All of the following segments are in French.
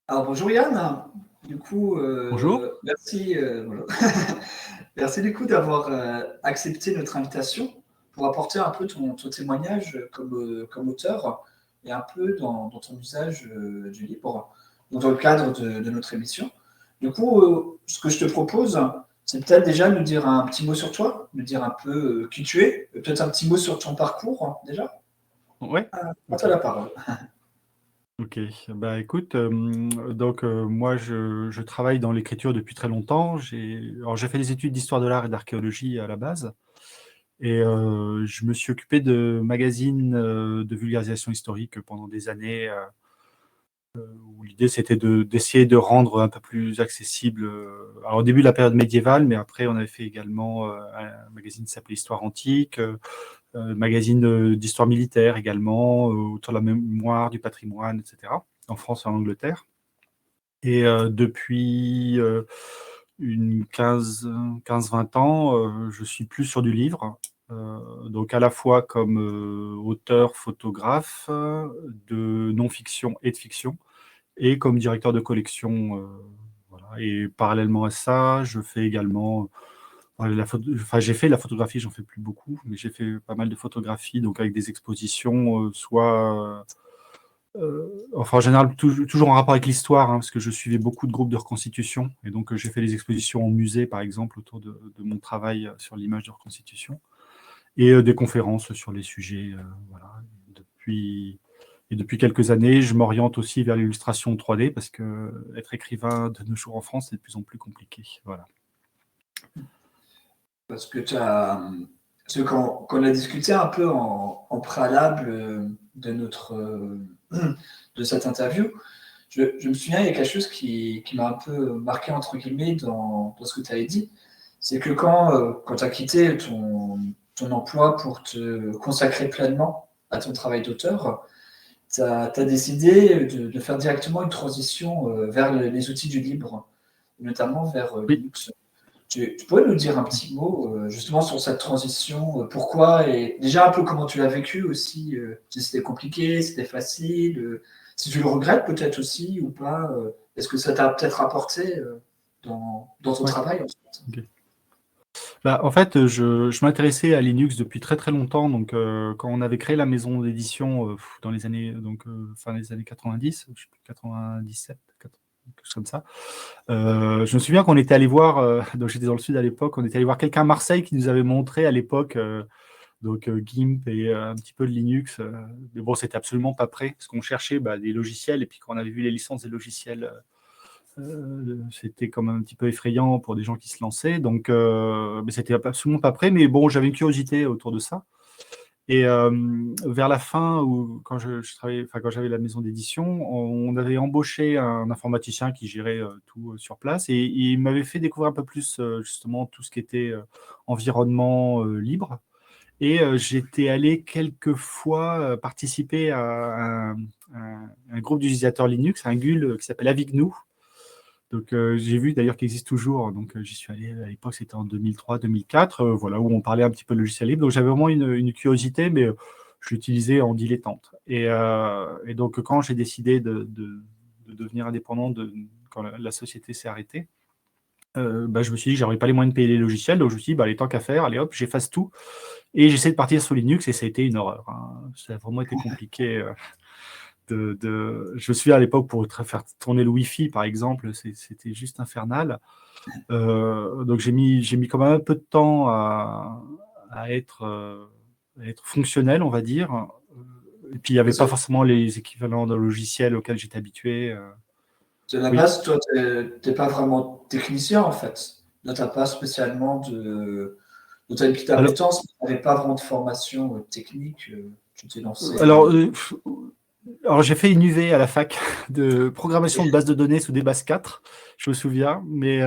Alors bonjour Yann, du coup Bonjour. merci, bonjour. Merci du coup d'avoir accepté notre invitation pour apporter un peu ton témoignage comme auteur et un peu dans ton usage du livre, donc dans le cadre de notre émission. Du coup, ce que je te propose, c'est peut-être déjà de nous dire un petit mot sur toi, de dire un peu qui tu es, peut-être un petit mot sur ton parcours déjà. Ouais, À toi ok. la parole. Ok. Bah écoute, moi je travaille dans l'écriture depuis très longtemps. J'ai fait des études d'histoire de l'art et d'archéologie à la base. Et je me suis occupé de magazines de vulgarisation historique pendant des années, où l'idée c'était d'essayer de rendre un peu plus accessible. Alors au début de la période médiévale, mais après on avait fait également un magazine qui s'appelait Histoire antique. Magazine d'histoire militaire également, autour de la mémoire, du patrimoine, etc., en France et en Angleterre. Et depuis une 15-20 ans, je suis plus sur du livre, donc à la fois comme auteur, photographe de non-fiction et de fiction, et comme directeur de collection. Voilà. Et parallèlement à ça, je fais également j'ai fait la photographie, j'en fais plus beaucoup, mais j'ai fait pas mal de photographies, donc avec des expositions, enfin en général toujours en rapport avec l'histoire, hein, parce que je suivais beaucoup de groupes de reconstitution, et donc j'ai fait des expositions en musée, par exemple, autour de mon travail sur l'image de reconstitution, et des conférences sur les sujets, voilà. Depuis, et depuis quelques années, je m'oriente aussi vers l'illustration 3D, parce que être écrivain de nos jours en France, c'est de plus en plus compliqué. Voilà. Parce que qu'on a discuté un peu en préalable de cette interview, je me souviens, il y a quelque chose qui m'a un peu marqué, entre guillemets, dans ce que tu avais dit. C'est que quand tu as quitté ton emploi pour te consacrer pleinement à ton travail d'auteur, tu as décidé de faire directement une transition vers les outils du libre, notamment vers Oui. Linux. Tu pourrais nous dire un petit mot justement sur cette transition, pourquoi et déjà un peu comment tu l'as vécu aussi, si c'était compliqué, si c'était facile, si tu le regrettes peut-être aussi ou pas, est-ce que ça t'a peut-être apporté dans ton Ouais. travail ensuite? Ok. Bah, en fait, je m'intéressais à Linux depuis très très longtemps. Donc, quand on avait créé la maison d'édition dans les années, fin des années 90, je sais plus, 97, quelque chose comme ça. Je me souviens qu'on était allé voir, donc j'étais dans le sud à l'époque, on était allé voir quelqu'un à Marseille qui nous avait montré à l'époque GIMP et un petit peu de Linux. Mais bon, c'était absolument pas prêt, parce qu'on cherchait des logiciels, et puis quand on avait vu les licences des logiciels, c'était comme un petit peu effrayant pour des gens qui se lançaient. Donc, mais c'était absolument pas prêt. Mais bon, j'avais une curiosité autour de ça. Et vers la fin, quand je travaillais, enfin, quand j'avais la maison d'édition, on avait embauché un informaticien qui gérait tout sur place, et il m'avait fait découvrir un peu plus justement tout ce qui était environnement libre. Et j'étais allé quelques fois participer à un groupe d'utilisateurs Linux, un GUL qui s'appelle Avignou. Donc, j'ai vu d'ailleurs qu'il existe toujours. Donc, j'y suis allé à l'époque, c'était en 2003-2004, voilà, où on parlait un petit peu de logiciel libre. Donc, j'avais vraiment une curiosité, mais je l'utilisais en dilettante. Et donc, quand j'ai décidé de devenir indépendant, quand la société s'est arrêtée, je me suis dit que j'aurais pas les moyens de payer les logiciels. Donc, je me suis dit, les temps qu'à faire, allez hop, j'efface tout. Et j'essaie de partir sur Linux, et ça a été une horreur, hein. Ça a vraiment été compliqué. Je me souviens à l'époque, pour faire tourner le Wi-Fi, par exemple, c'était juste infernal. Donc j'ai mis quand même un peu de temps à être fonctionnel, on va dire. Et puis il n'y avait Parce pas que forcément les équivalents de logiciels auxquels j'étais habitué. de la Oui. base, toi, t'es pas vraiment technicien en fait. Là, t'as pas spécialement t'as une petite Alors, appétence, mais t'avais pas vraiment de formation technique, tu t'es lancé. alors, euh, alors j'ai fait une UV à la fac de programmation de base de données sous des bases 4, je me souviens. Mais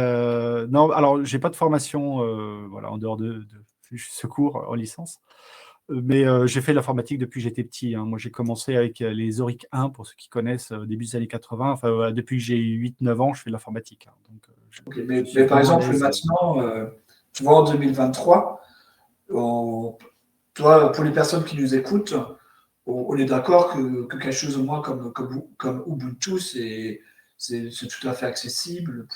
non, alors j'ai pas de formation, voilà, en dehors de secours en licence. Mais j'ai fait l'informatique depuis que j'étais petit, hein. Moi, j'ai commencé avec les Auric 1, pour ceux qui connaissent, au début des années 80. Enfin, voilà, depuis que j'ai 8-9 ans, je fais de l'informatique, hein. Donc, Ok, je suis mais par vraiment à exemple, l'aise. maintenant, tu vois, en 2023, toi, pour les personnes qui nous écoutent, on est d'accord que quelque chose au moins comme Ubuntu, c'est tout à fait accessible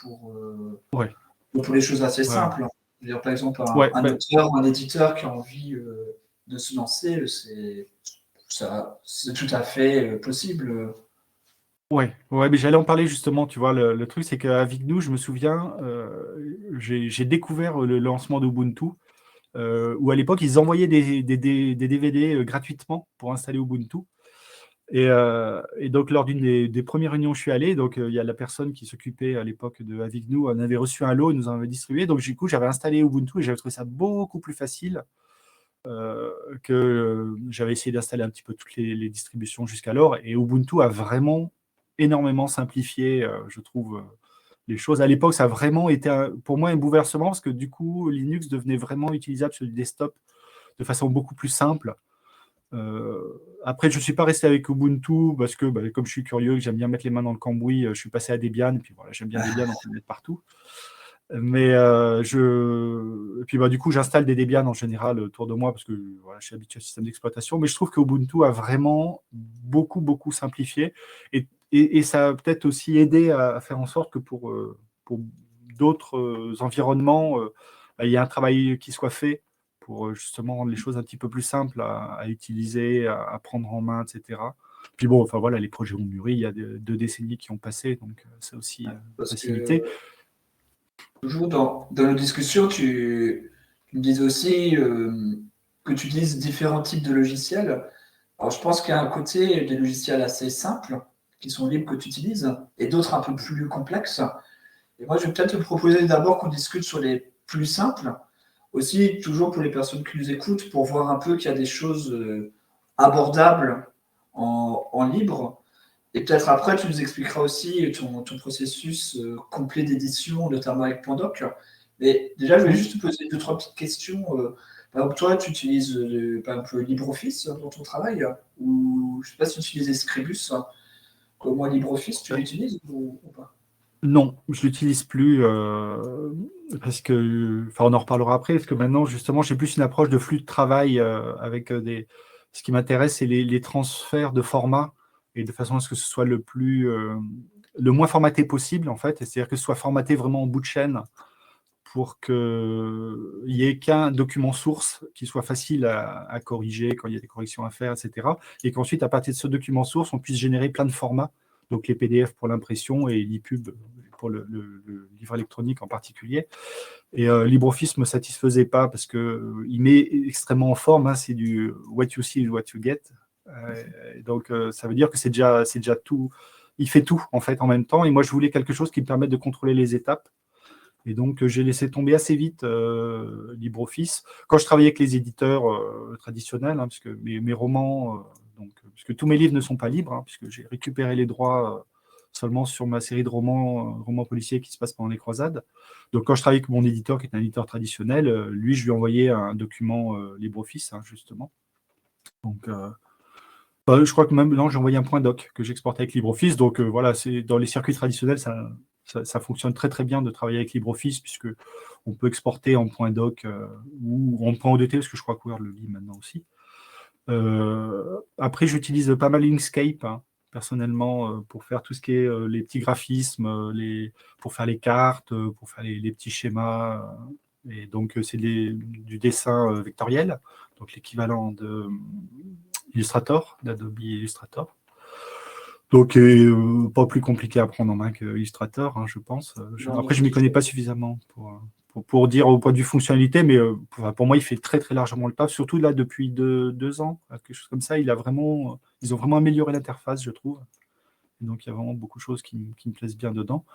Ouais, pour les choses assez ouais, simples. Je veux dire, par exemple, ouais, un bah, auteur ou un éditeur qui a envie de se lancer, c'est tout à fait possible. ouais, mais j'allais en parler justement, tu vois, le truc, c'est qu'à Vignou, je me souviens, j'ai découvert le lancement d'Ubuntu, où à l'époque, ils envoyaient des DVD gratuitement pour installer Ubuntu. Et donc, lors d'une des premières réunions où je suis allé, donc il y a la personne qui s'occupait à l'époque de Avignou, on avait reçu un lot, il nous en avait distribué. Donc, du coup, j'avais installé Ubuntu et j'avais trouvé ça beaucoup plus facile que j'avais essayé d'installer un petit peu toutes les distributions jusqu'alors. Et Ubuntu a vraiment énormément simplifié, je trouve, les choses. À l'époque, ça a vraiment été pour moi un bouleversement parce que du coup, Linux devenait vraiment utilisable sur du desktop de façon beaucoup plus simple. Après, je ne suis pas resté avec Ubuntu parce que, bah, comme je suis curieux, que j'aime bien mettre les mains dans le cambouis, je suis passé à Debian. Et puis voilà, j'aime bien Debian, on peut le mettre partout. Mais et puis bah, du coup, j'installe des Debian en général autour de moi parce que voilà, je suis habitué au système d'exploitation. Mais je trouve que Ubuntu a vraiment beaucoup, beaucoup simplifié. Et ça a peut-être aussi aidé à faire en sorte que pour d'autres environnements, bah, il y a un travail qui soit fait pour justement rendre les choses un petit peu plus simples à utiliser, à prendre en main, etc. Puis bon, enfin voilà, les projets ont mûri, il y a 2 décennies qui ont passé, donc ça aussi Parce facilité. que toujours dans nos discussions, tu me disais aussi que tu utilises différents types de logiciels. Alors, je pense qu'il y a un côté des logiciels assez simples, qui sont libres que tu utilises, et d'autres un peu plus complexes. Et moi, je vais peut-être te proposer d'abord qu'on discute sur les plus simples. Aussi, toujours pour les personnes qui nous écoutent, pour voir un peu qu'il y a des choses abordables en libre. Et peut-être après, tu nous expliqueras aussi ton processus complet d'édition, notamment avec Pandoc. Mais déjà, je vais Mm. juste te poser deux, trois petites questions. Par exemple, toi, tu utilises par exemple LibreOffice dans ton travail, ou je ne sais pas si tu utilises Scribus. Comme moi, LibreOffice, tu l'utilises ou pas? Non, je l'utilise plus parce que, enfin, on en reparlera après, parce que maintenant, justement, j'ai plus une approche de flux de travail avec des. Ce qui m'intéresse, c'est les transferts de format et de façon à ce que ce soit le moins formaté possible, en fait, c'est-à-dire que ce soit formaté vraiment en bout de chaîne pour qu'il n'y ait qu'un document source qui soit facile à corriger quand il y a des corrections à faire, etc. Et qu'ensuite, à partir de ce document source, on puisse générer plein de formats, donc les PDF pour l'impression et l'EPUB pour le livre électronique en particulier. Et LibreOffice ne me satisfaisait pas parce qu'il met extrêmement en forme, hein, c'est du what you see is what you get. Donc, ça veut dire que c'est déjà tout. Il fait tout, en fait, en même temps. Et moi, je voulais quelque chose qui me permette de contrôler les étapes. Et donc, j'ai laissé tomber assez vite LibreOffice. Quand je travaillais avec les éditeurs traditionnels, hein, puisque mes romans, puisque tous mes livres ne sont pas libres, hein, puisque j'ai récupéré les droits seulement sur ma série de romans policiers qui se passent pendant les croisades. Donc, quand je travaillais avec mon éditeur, qui est un éditeur traditionnel, lui, je lui envoyais un document LibreOffice, hein, justement. Donc, je crois que même non, j'ai envoyé un point doc que j'exportais avec LibreOffice. Donc voilà, c'est dans les circuits traditionnels, ça fonctionne très très bien de travailler avec LibreOffice puisque on peut exporter en point doc ou en point ODT parce que je crois que Word le lit maintenant aussi. Après, j'utilise pas mal Inkscape hein, personnellement pour faire tout ce qui est les petits graphismes, pour faire les cartes, pour faire les petits schémas. Et donc c'est du dessin vectoriel, donc l'équivalent de Illustrator, d'Adobe Illustrator. Donc, pas plus compliqué à prendre en main que Illustrator, hein, je pense. Après, je ne m'y connais pas suffisamment pour dire au point de vue fonctionnalité, mais pour moi, il fait très, très largement le taf. Surtout là, depuis 2 ans, quelque chose comme ça, ils ont vraiment amélioré l'interface, je trouve. Et donc, il y a vraiment beaucoup de choses qui me plaisent bien dedans.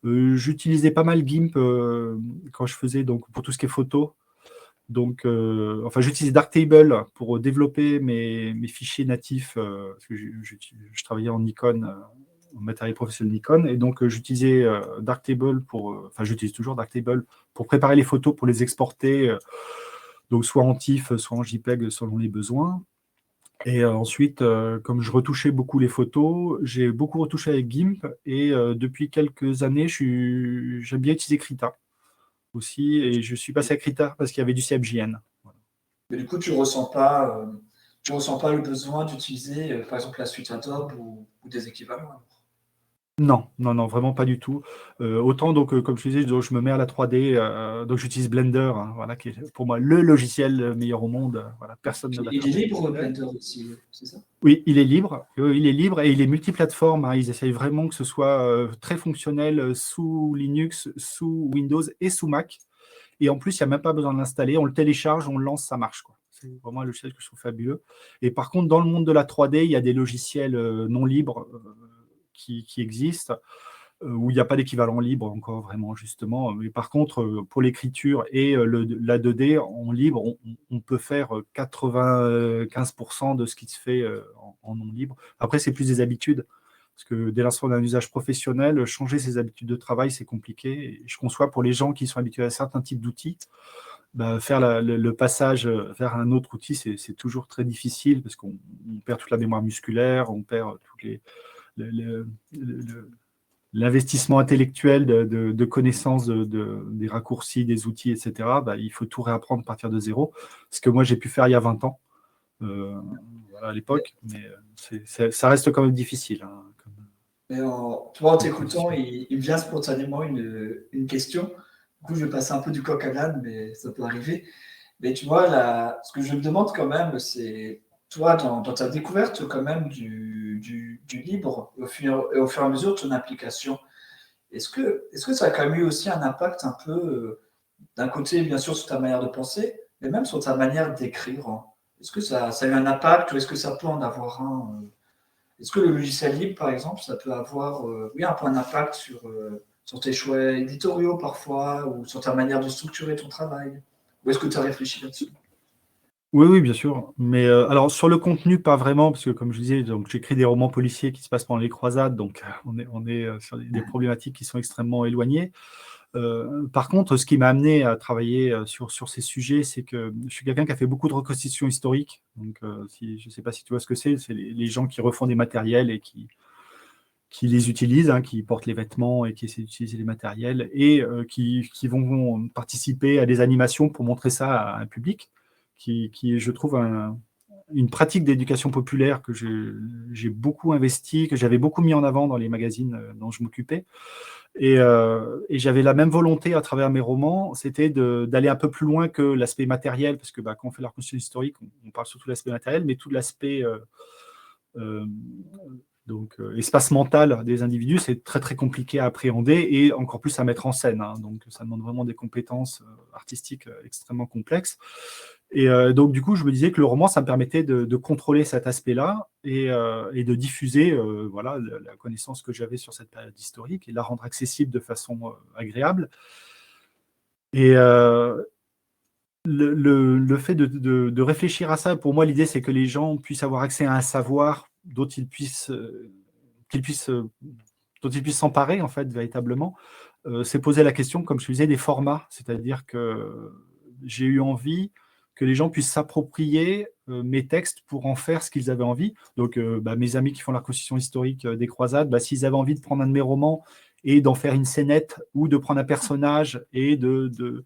J'utilisais pas mal GIMP quand je faisais, donc, pour tout ce qui est photo. Donc, enfin, j'utilise Darktable pour développer mes fichiers natifs, parce que je travaillais en Nikon, en matériel professionnel Nikon, et donc j'utilisais Darktable enfin, j'utilise toujours Darktable pour préparer les photos, pour les exporter, donc soit en TIFF, soit en JPEG selon les besoins. Et ensuite, comme je retouchais beaucoup les photos, j'ai beaucoup retouché avec GIMP, et depuis quelques années, j'aime bien utiliser Krita aussi, et je suis passé à Krita parce qu'il y avait du CFJN. Mais du coup, tu ressens pas le besoin d'utiliser, par exemple, la suite Adobe ou des équivalents. Non, non, non, vraiment pas du tout. Autant donc, comme je disais, donc, je me mets à la 3D, donc j'utilise Blender, hein, voilà, qui est pour moi le logiciel meilleur au monde. Voilà, personne ne va Il faire est mieux que ce que libre, je fais. Blender aussi, c'est ça? Oui, il est libre. Il est libre et il est multiplateforme, hein. Ils essayent vraiment que ce soit très fonctionnel sous Linux, sous Windows et sous Mac. Et en plus, il n'y a même pas besoin de l'installer. On le télécharge, on le lance, ça marche, quoi. C'est vraiment un logiciel que je trouve fabuleux. Et par contre, dans le monde de la 3D, il y a des logiciels non libres qui existent, où il n'y a pas d'équivalent libre encore vraiment, justement. Mais par contre, pour l'écriture et la 2D en libre, on peut faire 95% de ce qui se fait en non libre. Après, c'est plus des habitudes. Parce que dès l'instant d'un usage professionnel, changer ses habitudes de travail, c'est compliqué. Et je conçois pour les gens qui sont habitués à certains types d'outils, bah, faire le passage vers un autre outil, c'est toujours très difficile parce qu'on perd toute la mémoire musculaire, on perd toutes le- le- le- l'investissement intellectuel de connaissances des raccourcis, des outils, etc. Bah, il faut tout réapprendre à partir de zéro. Ce que moi, j'ai pu faire il y a 20 ans, voilà, à l'époque, mais ça reste quand même difficile, hein, Mais tu vois, en comme t'écoutant, transition. il me vient spontanément une question. Du coup, je vais passer un peu du coq à l'âne, mais ça peut arriver. Mais tu vois, là, ce que je me demande quand même, c'est, toi, dans ta découverte quand même du libre, et au fur et à mesure de ton application, est-ce que ça a quand même eu aussi un impact un peu, d'un côté, bien sûr, sur ta manière de penser, mais même sur ta manière d'écrire, hein? Est-ce que ça a eu un impact ou est-ce que ça peut en avoir un? Est-ce que le logiciel libre, par exemple, ça peut avoir oui, un peu un impact sur tes choix éditoriaux parfois, ou sur ta manière de structurer ton travail? Ou est-ce que tu as réfléchi là-dessus? Oui, oui, bien sûr. Mais alors, sur le contenu, pas vraiment, parce que comme je disais, donc, j'écris des romans policiers qui se passent pendant les croisades, donc on est sur des problématiques qui sont extrêmement éloignées. Par contre, ce qui m'a amené à travailler sur ces sujets, c'est que je suis quelqu'un qui a fait beaucoup de reconstitutions historiques. Donc, je ne sais pas si tu vois ce que c'est les gens qui refont des matériels et qui les utilisent, hein, qui portent les vêtements et qui essaient d'utiliser les matériels et qui vont participer à des animations pour montrer ça à un public, qui est, je trouve, une pratique d'éducation populaire que j'ai beaucoup investi, que j'avais beaucoup mis en avant dans les magazines dont je m'occupais. Et j'avais la même volonté à travers mes romans, c'était d'aller un peu plus loin que l'aspect matériel, parce que quand on fait la reconstitution historique, on parle surtout de l'aspect matériel, mais tout l'aspect euh, espace mental des individus, c'est très très compliqué à appréhender et encore plus à mettre en scène, hein. Donc ça demande vraiment des compétences artistiques extrêmement complexes. Et donc du coup, je me disais que le roman, ça me permettait de contrôler cet aspect-là et de diffuser voilà, la connaissance que j'avais sur cette période historique et la rendre accessible de façon agréable. Et le fait de réfléchir à ça, pour moi, l'idée, c'est que les gens puissent avoir accès à un savoir dont ils puissent qu'ils puissent, dont ils puissent s'emparer, en fait, véritablement, c'est poser la question, comme je disais, des formats. C'est-à-dire que j'ai eu envie que les gens puissent s'approprier mes textes pour en faire ce qu'ils avaient envie. Donc, mes amis qui font la reconstitution historique des croisades, s'ils avaient envie de prendre un de mes romans et d'en faire une scénette, ou de prendre un personnage et de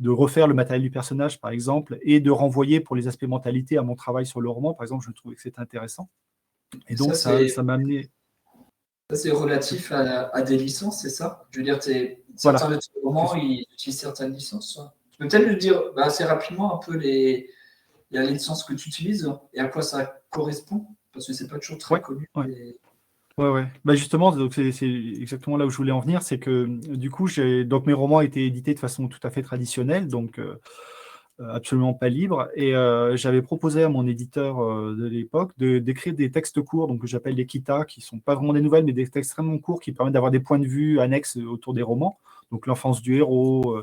refaire le matériel du personnage, par exemple, et de renvoyer pour les aspects mentalité à mon travail sur le roman, par exemple, je trouvais que c'était intéressant. Et Et donc, ça m'a amené. ça, c'est relatif à des licences, c'est ça? Je veux dire, certains Voilà. de tes romans, ils utilisent certaines licences, ça. Tu peux peut-être nous dire assez rapidement un peu les licences que tu utilises et à quoi ça correspond? Parce que c'est pas toujours très Ouais, connu. ouais. Ouais, ouais. Justement, donc c'est exactement là où je voulais en venir, c'est que du coup, donc mes romans étaient édités de façon tout à fait traditionnelle, donc absolument pas libre. Et j'avais proposé à mon éditeur de l'époque d'écrire des textes courts, donc que j'appelle des kita, qui sont pas vraiment des nouvelles, mais des textes extrêmement courts qui permettent d'avoir des points de vue annexes autour des romans. Donc l'enfance du héros,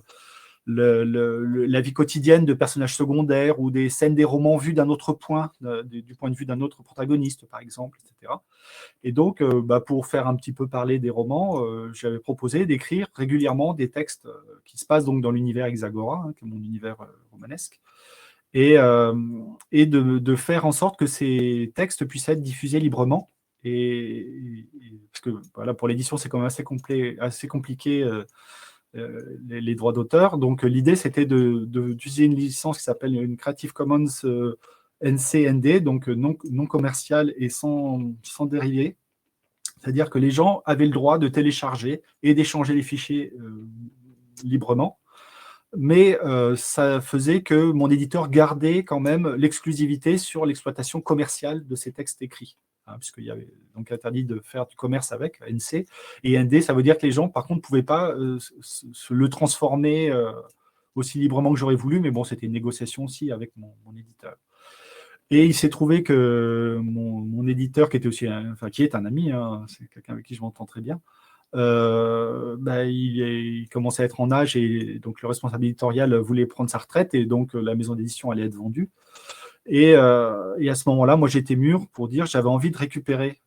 la vie quotidienne de personnages secondaires ou des scènes des romans vues d'un autre point, du point de vue d'un autre protagoniste, par exemple, etc. Et donc, pour faire un petit peu parler des romans, j'avais proposé d'écrire régulièrement des textes qui se passent donc dans l'univers Hexagora, hein, qui est mon univers romanesque, et, de faire en sorte que ces textes puissent être diffusés librement. Parce que voilà, pour l'édition, c'est quand même assez compliqué les droits d'auteur. Donc, l'idée, c'était d'utiliser une licence qui s'appelle une Creative Commons NCND, donc non commerciale et sans dérivés, C'est-à-dire que les gens avaient le droit de télécharger et d'échanger les fichiers librement. Mais ça faisait que mon éditeur gardait quand même l'exclusivité sur l'exploitation commerciale de ces textes écrits. Puisqu'il y avait donc interdit de faire du commerce avec NC. Et ND, ça veut dire que les gens, par contre, ne pouvaient pas le transformer aussi librement que j'aurais voulu. Mais bon, c'était une négociation aussi avec mon éditeur. Et il s'est trouvé que mon éditeur, qui était aussi qui est un ami, hein, c'est quelqu'un avec qui je m'entends très bien, il commençait à être en âge et donc le responsable éditorial voulait prendre sa retraite et donc la maison d'édition allait être vendue. Et à ce moment-là, moi j'étais mûr pour dire j'avais envie de récupérer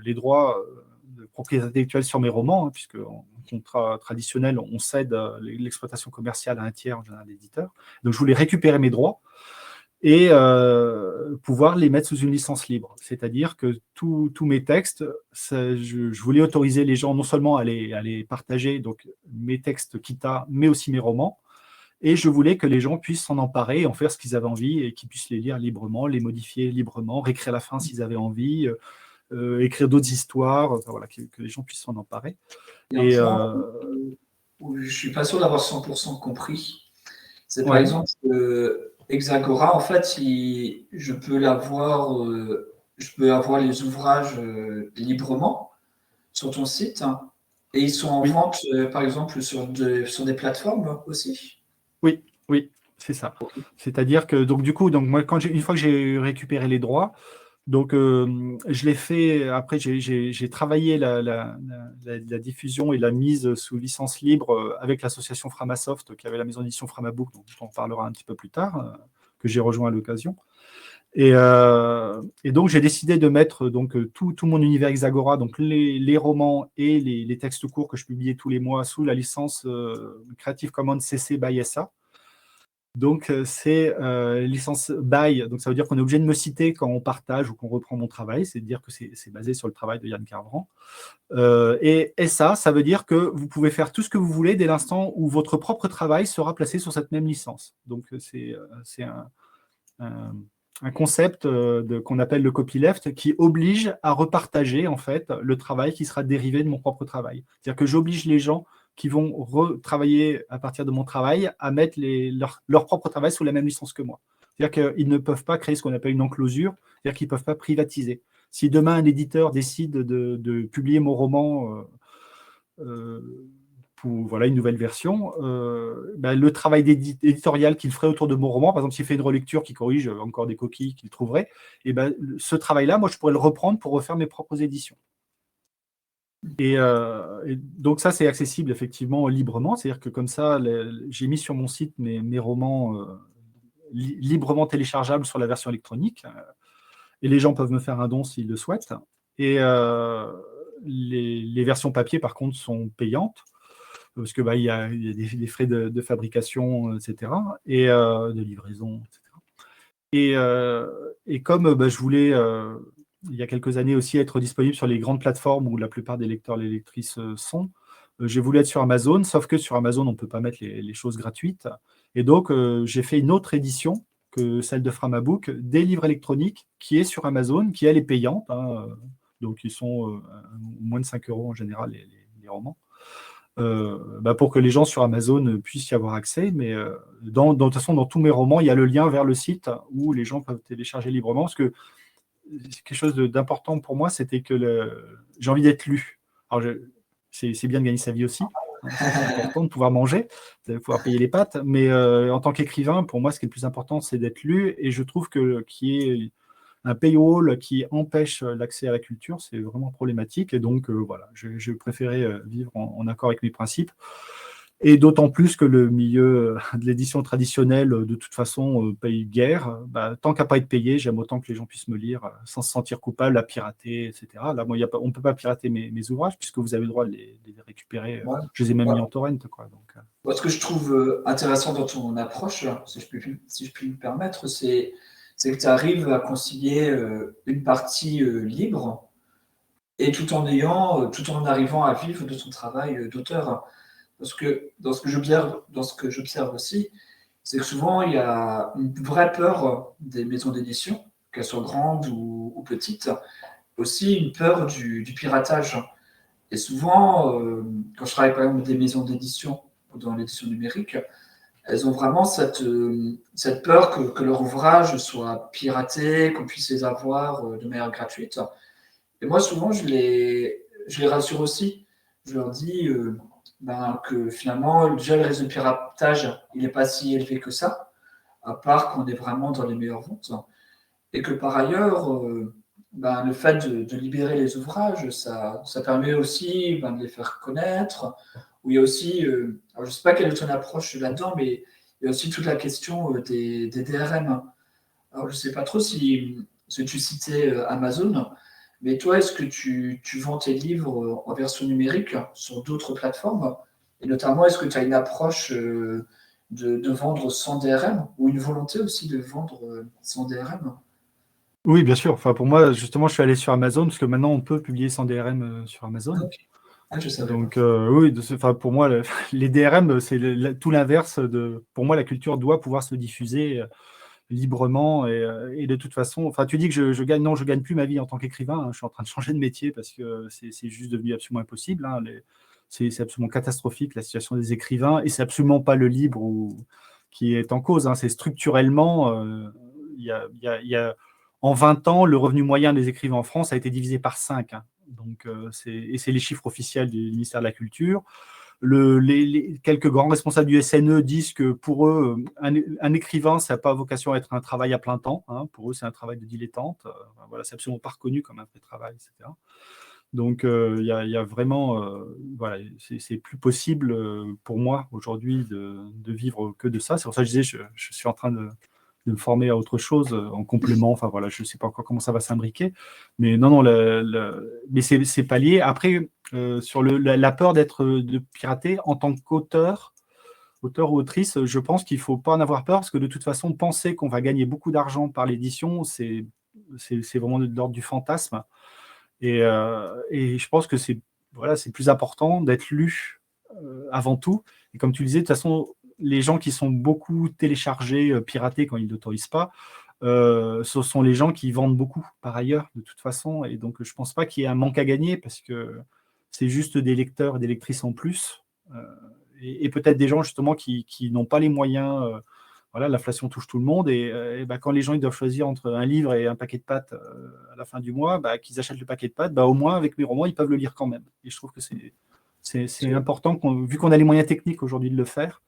les droits de propriété intellectuelle sur mes romans, hein, puisque en contrat traditionnel, on cède l'exploitation commerciale à un tiers, en général l'éditeur. Donc je voulais récupérer mes droits et pouvoir les mettre sous une licence libre. C'est-à-dire que tous mes textes, je voulais autoriser les gens non seulement à les partager, donc mes textes Kita, mais aussi mes romans, et je voulais que les gens puissent s'en emparer, en faire ce qu'ils avaient envie, et qu'ils puissent les lire librement, les modifier librement, réécrire la fin s'ils avaient envie, écrire d'autres histoires, enfin, voilà, que les gens puissent s'en emparer. Il y a un point où je ne suis pas sûr d'avoir 100% compris. C'est par exemple Hexagora, en fait, je peux avoir les ouvrages librement sur ton site, hein, et ils sont en vente, par exemple, sur des plateformes aussi. Oui, c'est ça. Okay. C'est-à-dire que donc du coup, moi, une fois que j'ai récupéré les droits, donc je l'ai fait. Après, j'ai travaillé la diffusion et la mise sous licence libre avec l'association Framasoft, qui avait la maison d'édition Framabook, dont on parlera un petit peu plus tard, que j'ai rejoint à l'occasion. Et donc j'ai décidé de mettre donc tout mon univers Hexagora, donc les romans et les textes courts que je publiais tous les mois sous la licence Creative Commons CC by SA. Donc, c'est licence BY, donc ça veut dire qu'on est obligé de me citer quand on partage ou qu'on reprend mon travail, c'est dire que c'est basé sur le travail de Yann Carveran. Et ça veut dire que vous pouvez faire tout ce que vous voulez dès l'instant où votre propre travail sera placé sur cette même licence. Donc, c'est un concept qu'on appelle le copyleft qui oblige à repartager en fait le travail qui sera dérivé de mon propre travail. C'est-à-dire que j'oblige les gens qui vont retravailler à partir de mon travail à mettre leur propre travail sous la même licence que moi. C'est-à-dire qu'ils ne peuvent pas créer ce qu'on appelle une enclosure, c'est-à-dire qu'ils ne peuvent pas privatiser. Si demain un éditeur décide de publier mon roman pour une nouvelle version, le travail éditorial qu'il ferait autour de mon roman, par exemple s'il fait une relecture qui corrige encore des coquilles qu'il trouverait, et ce travail-là, moi je pourrais le reprendre pour refaire mes propres éditions. Et donc ça, c'est accessible effectivement librement, c'est-à-dire que comme ça, j'ai mis sur mon site mes romans librement téléchargeables sur la version électronique, et les gens peuvent me faire un don s'ils le souhaitent. Et les versions papier, par contre, sont payantes, parce que y a des frais de fabrication, etc., et de livraison, etc. Et comme je voulais... il y a quelques années aussi être disponible sur les grandes plateformes où la plupart des lecteurs et les lectrices sont. J'ai voulu être sur Amazon, sauf que sur Amazon, on ne peut pas mettre les choses gratuites. Et donc, j'ai fait une autre édition que celle de Framabook, des livres électroniques, qui est sur Amazon, qui elle est payante. Hein, donc, ils sont moins de 5 € en général, les romans. Pour que les gens sur Amazon puissent y avoir accès. Mais de toute façon, dans tous mes romans, il y a le lien vers le site où les gens peuvent télécharger librement, parce que quelque chose d'important pour moi, c'était que j'ai envie d'être lu. Alors, c'est bien de gagner sa vie aussi. C'est important de pouvoir manger, de pouvoir payer les pâtes. Mais en tant qu'écrivain, pour moi, ce qui est le plus important, c'est d'être lu. Et je trouve qu'il y ait un paywall qui empêche l'accès à la culture, c'est vraiment problématique. Et donc, voilà, je préférais vivre en accord avec mes principes. Et d'autant plus que le milieu de l'édition traditionnelle, de toute façon, paye guère. Tant qu'à pas être payé, j'aime autant que les gens puissent me lire sans se sentir coupable, à pirater, etc. Là, moi, on ne peut pas pirater mes ouvrages, puisque vous avez le droit de les récupérer. Ouais. Je les ai même mis en torrent, quoi. Donc, ce que je trouve intéressant dans ton approche, si je puis me permettre, c'est que tu arrives à concilier une partie libre, et tout en arrivant à vivre de ton travail d'auteur. Parce que dans ce que j'observe aussi, c'est que souvent il y a une vraie peur des maisons d'édition, qu'elles soient grandes ou petites, aussi une peur du piratage. Et souvent, quand je travaille par exemple des maisons d'édition ou dans l'édition numérique, elles ont vraiment cette peur que leur ouvrage soit piraté, qu'on puisse les avoir de manière gratuite. Et moi, souvent, je les rassure aussi. Je leur dis que finalement, déjà, le risque de piratage, il n'est pas si élevé que ça, à part qu'on est vraiment dans les meilleures ventes. Et que par ailleurs, le fait de libérer les ouvrages, ça permet aussi de les faire connaître. Où il y a aussi, alors je ne sais pas quelle est ton approche là-dedans, mais il y a aussi toute la question des DRM. Alors je ne sais pas trop si tu citais Amazon, mais toi, est-ce que tu vends tes livres en version numérique sur d'autres plateformes? Et notamment, est-ce que tu as une approche de vendre sans DRM ou une volonté aussi de vendre sans DRM? Oui, bien sûr. Enfin, pour moi, justement, je suis allé sur Amazon parce que maintenant, on peut publier sans DRM sur Amazon. Ok. Ah, je savais pas. Donc, oui, enfin, pour moi, les DRM, c'est tout l'inverse. Pour moi, la culture doit pouvoir se diffuser librement et de toute façon. Enfin, tu dis que je gagne. Non, je gagne plus ma vie en tant qu'écrivain, hein. Je suis en train de changer de métier parce que c'est juste devenu absolument impossible, hein. C'est absolument catastrophique la situation des écrivains et c'est absolument pas le libre qui est en cause, hein. C'est structurellement, il y a en 20 ans, le revenu moyen des écrivains en France a été divisé par 5, hein. Donc, c'est les chiffres officiels du ministère de la Culture. Quelques grands responsables du SNE disent que pour eux, un écrivain, ça n'a pas vocation à être un travail à plein temps, hein. Pour eux, c'est un travail de dilettante. Voilà, c'est absolument pas reconnu comme un vrai travail, etc. Donc, il y a vraiment, voilà, c'est plus possible pour moi aujourd'hui de vivre que de ça. C'est pour ça que je disais, je suis en train de me former à autre chose en complément. Enfin voilà, je ne sais pas encore comment ça va s'imbriquer. Mais non, mais c'est pas lié. Après, sur la peur de pirater, en tant qu'auteur, auteur ou autrice, je pense qu'il ne faut pas en avoir peur parce que de toute façon, penser qu'on va gagner beaucoup d'argent par l'édition, c'est vraiment de l'ordre du fantasme. Et je pense que c'est plus important d'être lu avant tout. Et comme tu le disais, de toute façon, les gens qui sont beaucoup téléchargés, piratés quand ils n'autorisent pas, ce sont les gens qui vendent beaucoup par ailleurs, de toute façon. Et donc, je ne pense pas qu'il y ait un manque à gagner parce que c'est juste des lecteurs et des lectrices en plus. Euh, et peut-être des gens justement qui n'ont pas les moyens. Voilà, l'inflation touche tout le monde et quand les gens ils doivent choisir entre un livre et un paquet de pâtes à la fin du mois, qu'ils achètent le paquet de pâtes, au moins avec mes romans, ils peuvent le lire quand même. Et je trouve que c'est important, vu qu'on a les moyens techniques aujourd'hui de le faire,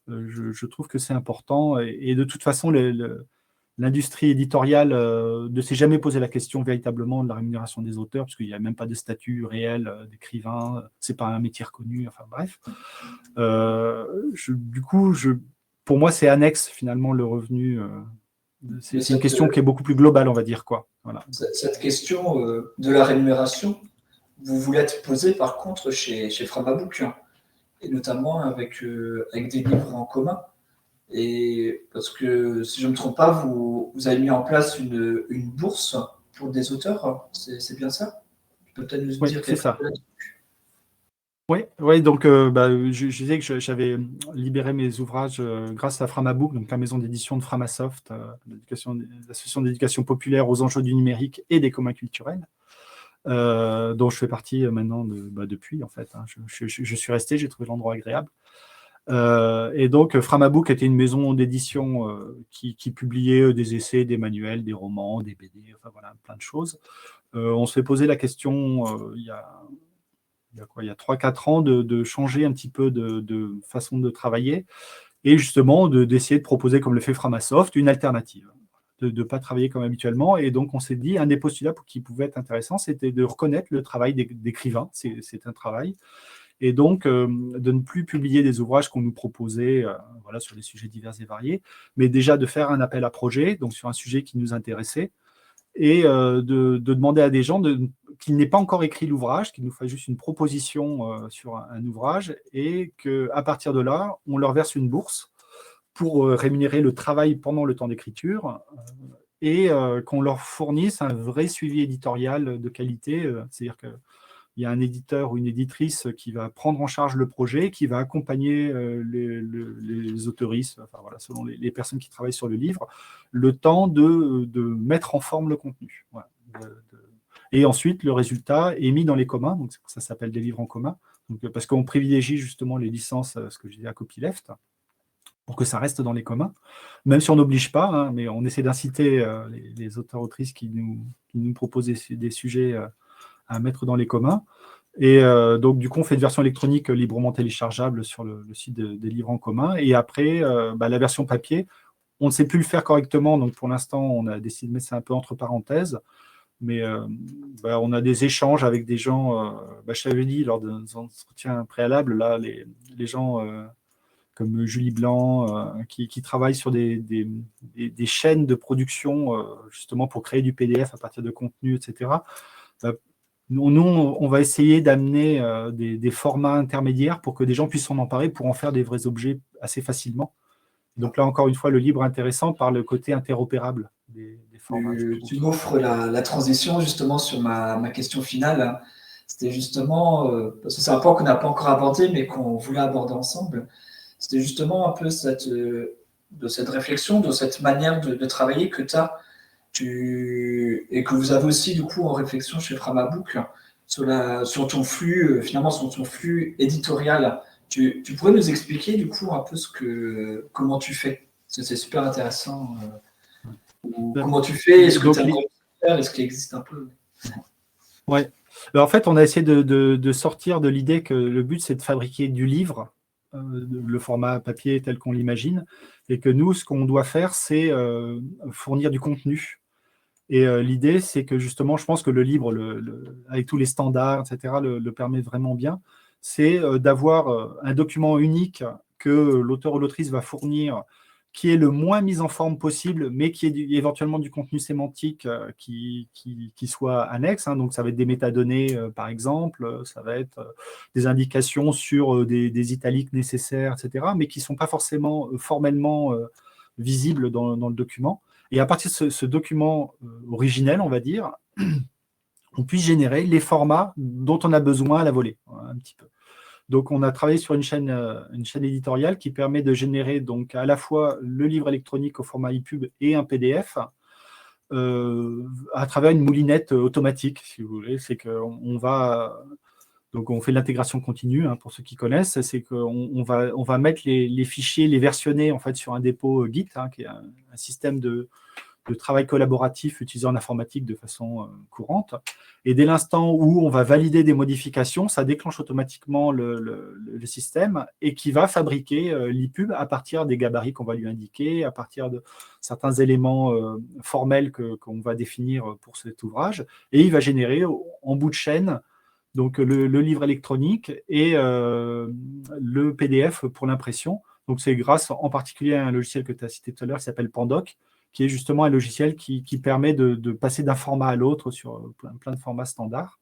je trouve que c'est important. Et de toute façon, l'industrie éditoriale ne s'est jamais posé la question véritablement de la rémunération des auteurs, parce qu'il n'y a même pas de statut réel d'écrivain, c'est pas un métier reconnu, enfin bref. Du coup, pour moi, c'est annexe finalement le revenu. C'est une question qui est beaucoup plus globale, on va dire, quoi. Voilà. Cette question de la rémunération, vous voulez être posée par contre chez Framabook, hein, et notamment avec des livres en commun. Et parce que si je ne me trompe pas, vous avez mis en place une bourse pour des auteurs, c'est bien ça? Tu peux peut-être nous Oui, dire c'est quelque chose ça. là-dessus? Oui, donc je disais que j'avais libéré mes ouvrages grâce à Framabook, donc la maison d'édition de Framasoft, l'association d'éducation populaire aux enjeux du numérique et des communs culturels, dont je fais partie maintenant depuis, en fait, hein. Je suis resté, j'ai trouvé l'endroit agréable. Et donc, Framabook était une maison d'édition qui publiait des essais, des manuels, des romans, des BD, enfin voilà, plein de choses. On se fait poser la question il y a 3-4 ans de changer un petit peu de façon de travailler et justement d'essayer de proposer, comme le fait Framasoft, une alternative, de ne pas travailler comme habituellement. Et donc, on s'est dit, un des postulats qui pouvait être intéressant, c'était de reconnaître le travail d'écrivain, c'est un travail, et donc de ne plus publier des ouvrages qu'on nous proposait voilà, sur des sujets divers et variés, mais déjà de faire un appel à projet, donc sur un sujet qui nous intéressait, et de demander à des gens qu'ils n'aient pas encore écrit l'ouvrage, qu'ils nous fassent juste une proposition sur un ouvrage, et qu'à partir de là, on leur verse une bourse pour rémunérer le travail pendant le temps d'écriture, et qu'on leur fournisse un vrai suivi éditorial de qualité, c'est-à-dire que il y a un éditeur ou une éditrice qui va prendre en charge le projet, qui va accompagner les autoristes, enfin, voilà, selon les personnes qui travaillent sur le livre, le temps de mettre en forme le contenu. Voilà. Et ensuite, le résultat est mis dans les communs, donc ça s'appelle des livres en commun, donc, parce qu'on privilégie justement les licences, ce que je disais à copyleft, pour que ça reste dans les communs, même si on n'oblige pas, hein, mais on essaie d'inciter les auteurs-autrices qui nous proposent des sujets à mettre dans les communs. Et donc, du coup, on fait une version électronique librement téléchargeable sur le site des livres en commun. Et après, la version papier, on ne sait plus le faire correctement. Donc, pour l'instant, on a décidé de mettre ça un peu entre parenthèses. Mais on a des échanges avec des gens. Je t'avais dit, lors d'un entretien préalable, là, les gens comme Julie Blanc, qui travaillent sur des chaînes de production, justement, pour créer du PDF à partir de contenu, etc. Nous, on va essayer d'amener des formats intermédiaires pour que des gens puissent s'en emparer pour en faire des vrais objets assez facilement. Donc là, encore une fois, le libre est intéressant par le côté interopérable des formats. Tu m'offres la transition justement sur ma question finale. C'était justement, parce que c'est un point qu'on n'a pas encore abordé, mais qu'on voulait aborder ensemble. C'était justement un peu de cette réflexion, de cette manière de travailler que tu as. Et que vous avez aussi du coup en réflexion chez Framabook sur ton flux, finalement sur ton flux éditorial. Tu pourrais nous expliquer du coup un peu comment tu fais? Parce que c'est super intéressant. Comment tu fais? Est-ce que tu aimerais faire? Est-ce qu'il existe un peu? Ouais. Alors, en fait, on a essayé de sortir de l'idée que le but c'est de fabriquer du livre, le format papier tel qu'on l'imagine, et que nous, ce qu'on doit faire, c'est fournir du contenu. Et l'idée, c'est que justement, je pense que le livre, avec tous les standards, etc., le permet vraiment bien, c'est d'avoir un document unique que l'auteur ou l'autrice va fournir, qui est le moins mis en forme possible, mais qui est éventuellement du contenu sémantique qui soit annexe. Hein. Donc, ça va être des métadonnées, par exemple, ça va être des indications sur des italiques nécessaires, etc., mais qui ne sont pas forcément formellement visibles dans le document. Et à partir de ce document originel, on va dire, on puisse générer les formats dont on a besoin à la volée, un petit peu. Donc, on a travaillé sur une chaîne éditoriale qui permet de générer donc à la fois le livre électronique au format EPUB et un PDF à travers une moulinette automatique, si vous voulez. C'est qu'on va... Donc, on fait de l'intégration continue, hein, pour ceux qui connaissent. C'est qu'on va mettre les fichiers, les versionner en fait, sur un dépôt Git, hein, qui est un système de travail collaboratif utilisé en informatique de façon courante. Et dès l'instant où on va valider des modifications, ça déclenche automatiquement le système et qui va fabriquer l'EPUB à partir des gabarits qu'on va lui indiquer, à partir de certains éléments formels qu'on va définir pour cet ouvrage. Et il va générer en bout de chaîne donc le livre électronique et le PDF pour l'impression. Donc c'est grâce en particulier à un logiciel que tu as cité tout à l'heure qui s'appelle Pandoc, qui est justement un logiciel qui permet de passer d'un format à l'autre sur plein de formats standards.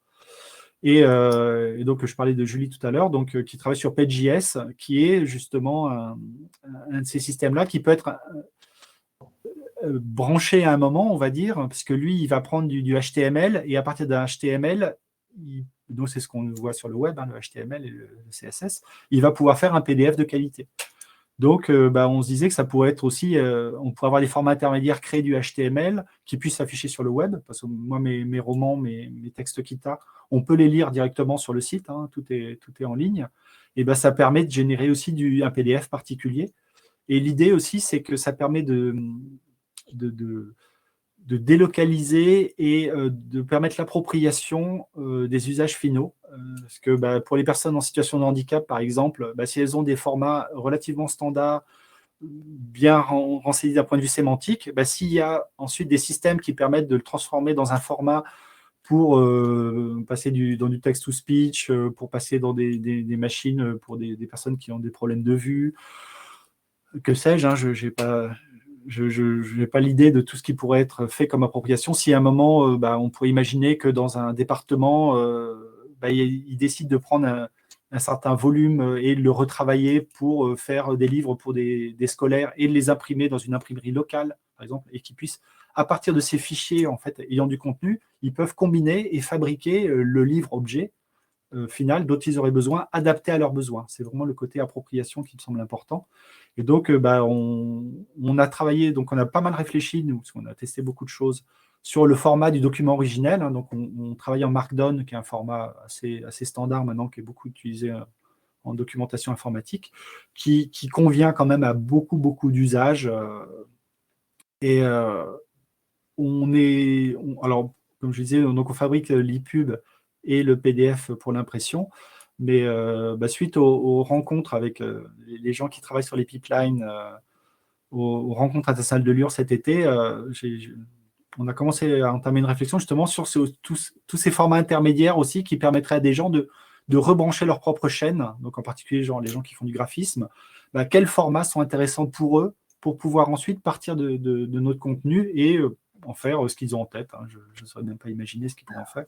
Et donc, je parlais de Julie tout à l'heure, qui travaille sur Pages.js, qui est justement un de ces systèmes-là qui peut être branché à un moment, on va dire, parce que lui, il va prendre du HTML, et à partir d'un HTML, donc c'est ce qu'on voit sur le web, hein, le HTML et le CSS, il va pouvoir faire un PDF de qualité. Donc, on se disait que ça pourrait être aussi, on pourrait avoir des formats intermédiaires, créer du HTML qui puissent s'afficher sur le web, parce que moi, mes romans, mes textes Kita, on peut les lire directement sur le site, hein, tout est en ligne, et ça permet de générer aussi un PDF particulier. Et l'idée aussi, c'est que ça permet de délocaliser et de permettre l'appropriation des usages finaux. Parce que pour les personnes en situation de handicap, par exemple, si elles ont des formats relativement standards, bien renseignés d'un point de vue sémantique, s'il y a ensuite des systèmes qui permettent de le transformer dans un format pour passer dans du text-to-speech, pour passer dans des machines pour des personnes qui ont des problèmes de vue, que sais-je, hein, je n'ai pas l'idée de tout ce qui pourrait être fait comme appropriation. Si à un moment, on pourrait imaginer que dans un département, il décide de prendre un certain volume et de le retravailler pour faire des livres pour des scolaires et de les imprimer dans une imprimerie locale, par exemple, et qu'ils puissent, à partir de ces fichiers en fait, ayant du contenu, ils peuvent combiner et fabriquer le livre-objet final dont ils auraient besoin, adapté à leurs besoins. C'est vraiment le côté appropriation qui me semble important. Et donc, on a travaillé, donc on a pas mal réfléchi, nous, parce qu'on a testé beaucoup de choses sur le format du document originel. Hein. Donc, on travaille en Markdown, qui est un format assez standard maintenant, qui est beaucoup utilisé en documentation informatique, qui convient quand même à beaucoup d'usages. Et alors, comme je disais, donc on fabrique l'ePub et le PDF pour l'impression. Mais suite aux rencontres avec les gens qui travaillent sur les pipelines, aux rencontres à la salle de Lure cet été, on a commencé à entamer une réflexion justement sur tous ces formats intermédiaires aussi qui permettraient à des gens de rebrancher leur propre chaîne, donc en particulier les gens qui font du graphisme, quels formats sont intéressants pour eux pour pouvoir ensuite partir de notre contenu et en faire ce qu'ils ont en tête. Hein. Je ne saurais même pas imaginer ce qu'ils pourraient en faire.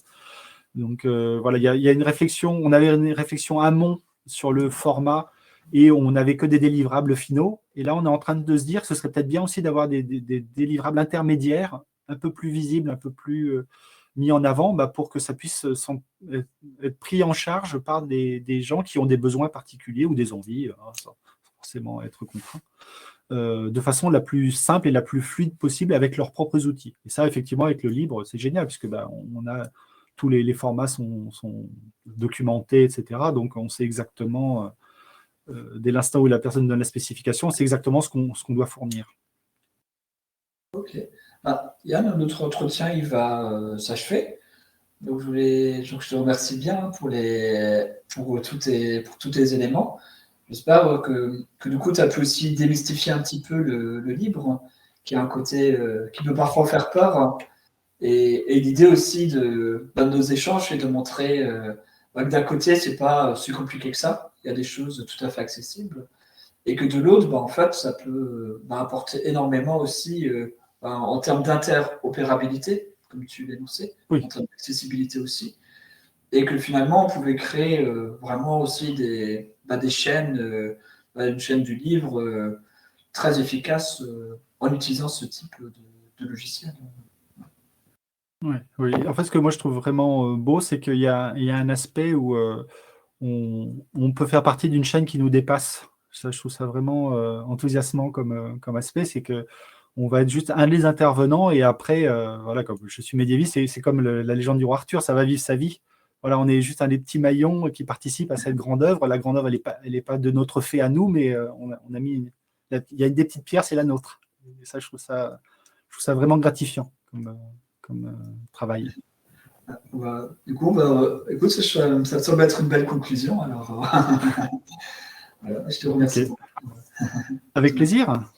Donc voilà, il y a une réflexion, on avait une réflexion amont sur le format et on n'avait que des délivrables finaux. Et là, on est en train de se dire que ce serait peut-être bien aussi d'avoir des délivrables intermédiaires, un peu plus visibles, un peu plus mis en avant, pour que ça puisse être pris en charge par des gens qui ont des besoins particuliers ou des envies, sans forcément être contraints, de façon la plus simple et la plus fluide possible avec leurs propres outils. Et ça, effectivement, avec le libre, c'est génial, puisque on a tous les formats sont documentés, etc. Donc, on sait exactement, dès l'instant où la personne donne la spécification, c'est exactement ce qu'on doit fournir. Ok. Yann, notre entretien, il va s'achever. Donc, je te remercie bien pour tous tes éléments. J'espère que du coup, tu as pu aussi démystifier un petit peu le libre, qui a un côté qui peut parfois faire peur. Et l'idée aussi de nos échanges, c'est de montrer que d'un côté, c'est pas si compliqué que ça. Il y a des choses tout à fait accessibles. Et que de l'autre, en fait, ça peut apporter énormément aussi en termes d'interopérabilité, comme tu l'énonçais, Oui. en termes d'accessibilité aussi. Et que finalement, on pouvait créer vraiment aussi des chaînes, une chaîne du livre très efficace en utilisant ce type de logiciel. Ouais, oui. En fait, ce que moi je trouve vraiment beau, c'est qu'il y a un aspect où on peut faire partie d'une chaîne qui nous dépasse. Ça, je trouve ça vraiment enthousiasmant comme aspect, c'est que on va être juste un des intervenants et après, voilà, comme je suis médiéviste, c'est comme la légende du roi Arthur, ça va vivre sa vie. Voilà, on est juste un des petits maillons qui participent à cette grande œuvre. La grande œuvre, elle est pas de notre fait à nous, mais on a mis, il y a des petites pierres, c'est la nôtre. Et ça, je trouve ça vraiment gratifiant comme travail. Du coup, écoute, ça semble être une belle conclusion. Alors, voilà, je te remercie. Okay. Avec plaisir.